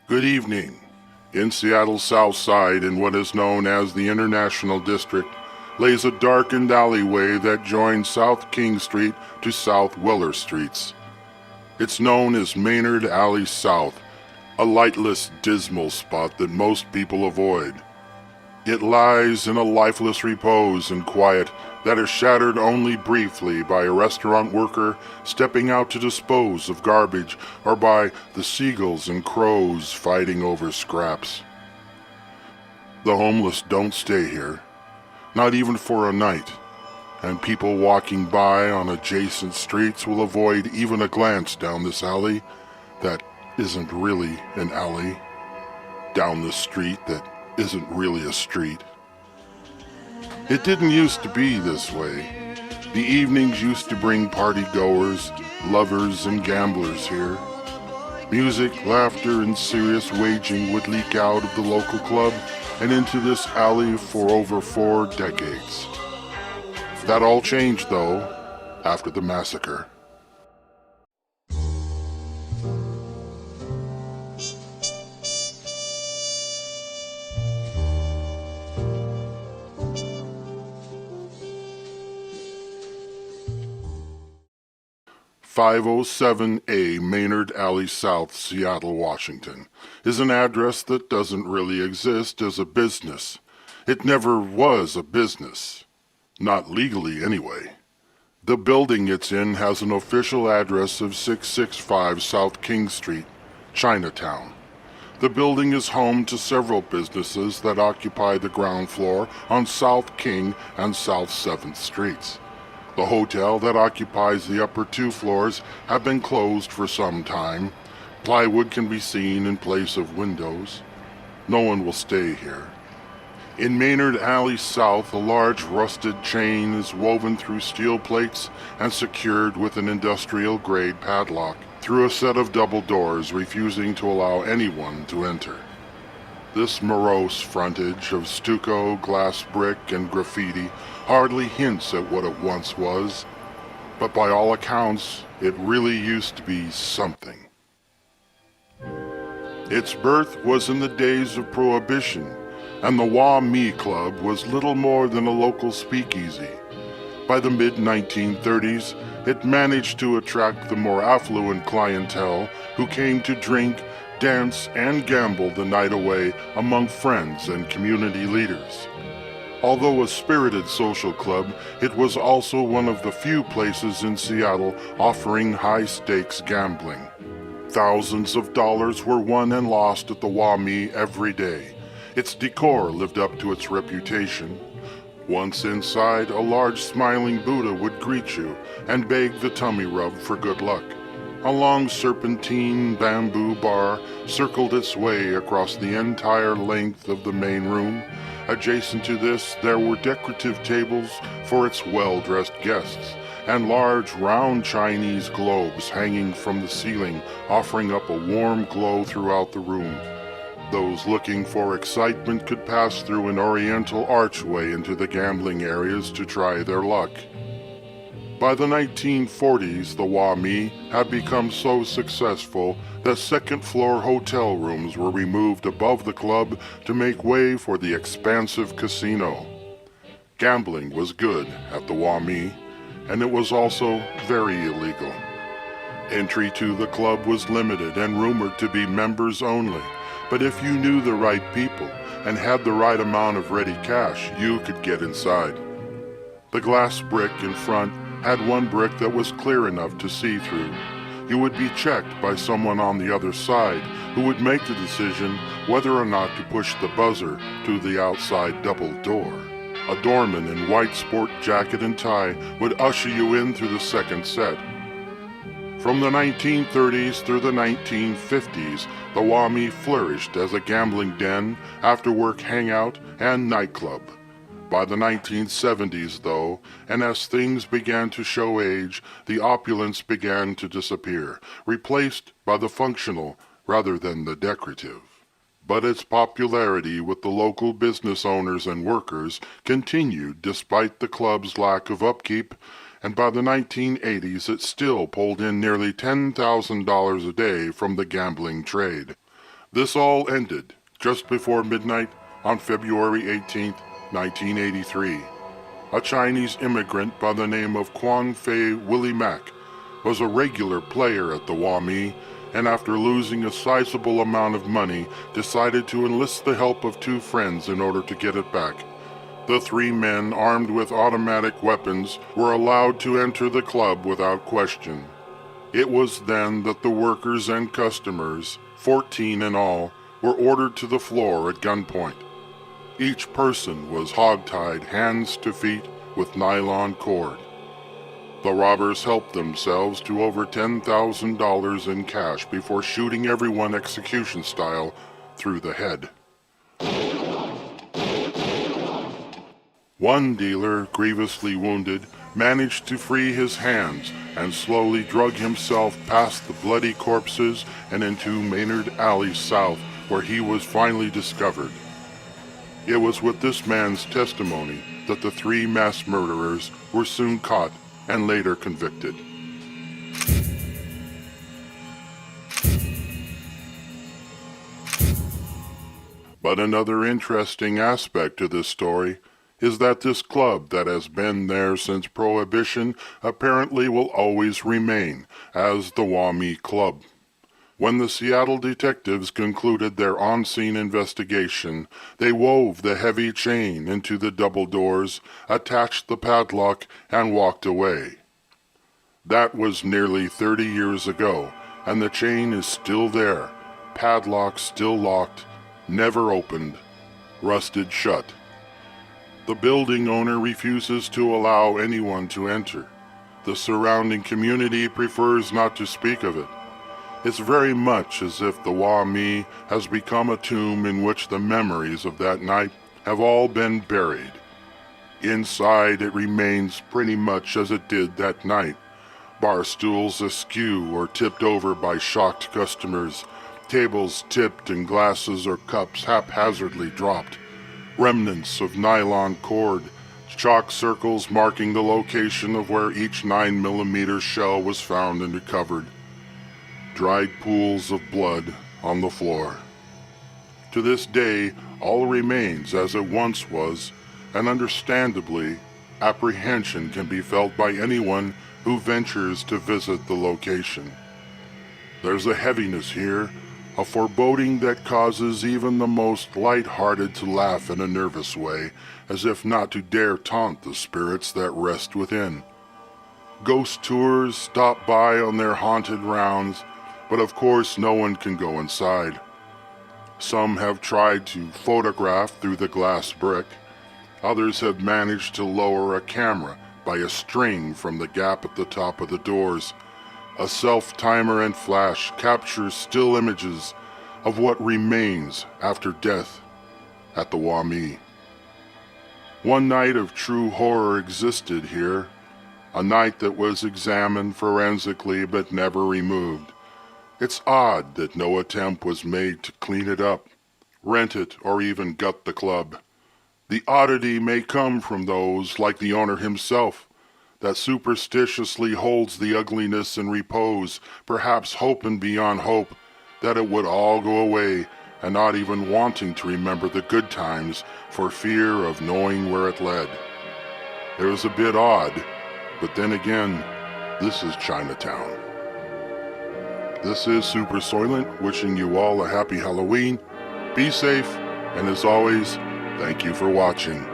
Good evening. In Seattle's South Side, in what is known as the International District, lays a darkened alleyway that joins South King Street to South Weller Streets. It's known as Maynard Alley South, a lightless, dismal spot that most people avoid. It lies in a lifeless repose and quiet that is shattered only briefly by a restaurant worker stepping out to dispose of garbage or by the seagulls and crows fighting over scraps. The homeless don't stay here, not even for a night, and people walking by on adjacent streets will avoid even a glance down this alley that isn't really an alley, down the street that isn't really a street. It didn't used to be this way. The evenings used to bring party-goers, lovers, and gamblers here. Music, laughter, and serious waging would leak out of the local club and into this alley for over 4 decades. That all changed, though, after the massacre. "507A Maynard Alley South, Seattle, Washington, is an address that doesn't really exist as a business. It never was a business. Not legally, anyway. The building it's in has an official address of 665 South King Street, Chinatown. The building is home to several businesses that occupy the ground floor on South King and South 7th Streets. The hotel that occupies the upper 2 floors have been closed for some time. Plywood can be seen in place of windows. No one will stay here. In Maynard Alley South, a large rusted chain is woven through steel plates and secured with an industrial-grade padlock through a set of double doors, refusing to allow anyone to enter. This morose frontage of stucco, glass brick, and graffiti hardly hints at what it once was, but by all accounts, it really used to be something. Its birth was in the days of Prohibition, and the Wah Mee Club was little more than a local speakeasy. By the mid-1930s, it managed to attract the more affluent clientele who came to drink, dance, and gamble the night away among friends and community leaders. Although a spirited social club, it was also one of the few places in Seattle offering high-stakes gambling. Thousands of dollars were won and lost at the Wah Mee every day. Its decor lived up to its reputation. Once inside, a large smiling Buddha would greet you and beg the tummy rub for good luck. A long serpentine bamboo bar circled its way across the entire length of the main room. Adjacent to this, there were decorative tables for its well-dressed guests, and large round Chinese globes hanging from the ceiling, offering up a warm glow throughout the room. Those looking for excitement could pass through an oriental archway into the gambling areas to try their luck. By the 1940s, the Wah Mee had become so successful that second-floor hotel rooms were removed above the club to make way for the expansive casino. Gambling was good at the Wah Mee, and it was also very illegal. Entry to the club was limited and rumored to be members only, but if you knew the right people and had the right amount of ready cash, you could get inside. The glass brick in front had one brick that was clear enough to see through. You would be checked by someone on the other side who would make the decision whether or not to push the buzzer to the outside double door. A doorman in white sport jacket and tie would usher you in through the second set. From the 1930s through the 1950s, the Wah Mee flourished as a gambling den, after-work hangout, and nightclub. By the 1970s, though, and as things began to show age, the opulence began to disappear, replaced by the functional rather than the decorative. But its popularity with the local business owners and workers continued despite the club's lack of upkeep, and by the 1980s it still pulled in nearly $10,000 a day from the gambling trade. This all ended just before midnight on February 18, 1983. A Chinese immigrant by the name of Quan Fei Willie Mack was a regular player at the Wah Mee, and after losing a sizable amount of money, decided to enlist the help of two friends in order to get it back. The three men, armed with automatic weapons, were allowed to enter the club without question. It was then that the workers and customers, 14 in all, were ordered to the floor at gunpoint. Each person was hogtied hands to feet with nylon cord. The robbers helped themselves to over $10,000 in cash before shooting everyone execution style through the head. One dealer, grievously wounded, managed to free his hands and slowly drug himself past the bloody corpses and into Maynard Alley South, where he was finally discovered. It was with this man's testimony that the three mass murderers were soon caught and later convicted. But another interesting aspect to this story is that this club that has been there since Prohibition apparently will always remain as the Wah Mee Club. When the Seattle detectives concluded their on-scene investigation, they wove the heavy chain into the double doors, attached the padlock, and walked away. That was nearly 30 years ago, and the chain is still there, padlock still locked, never opened, rusted shut. The building owner refuses to allow anyone to enter. The surrounding community prefers not to speak of it. It's very much as if the Wah Mee has become a tomb in which the memories of that night have all been buried. Inside it remains pretty much as it did that night. Bar stools askew or tipped over by shocked customers, tables tipped and glasses or cups haphazardly dropped, remnants of nylon cord, chalk circles marking the location of where each 9mm shell was found and recovered, dried pools of blood on the floor. To this day, all remains as it once was, and understandably, apprehension can be felt by anyone who ventures to visit the location. There's a heaviness here, a foreboding that causes even the most light-hearted to laugh in a nervous way, as if not to dare taunt the spirits that rest within. Ghost tours stop by on their haunted rounds, but of course no one can go inside. Some have tried to photograph through the glass brick. Others have managed to lower a camera by a string from the gap at the top of the doors. A self-timer and flash captures still images of what remains after death at the Wah Mee. One night of true horror existed here, a night that was examined forensically but never removed. It's odd that no attempt was made to clean it up, rent it, or even gut the club. The oddity may come from those, like the owner himself, that superstitiously holds the ugliness in repose, perhaps hoping beyond hope that it would all go away, and not even wanting to remember the good times for fear of knowing where it led. It was a bit odd, but then again, this is Chinatown. This is Super Soylent, wishing you all a happy Halloween. Be safe, and as always, thank you for watching.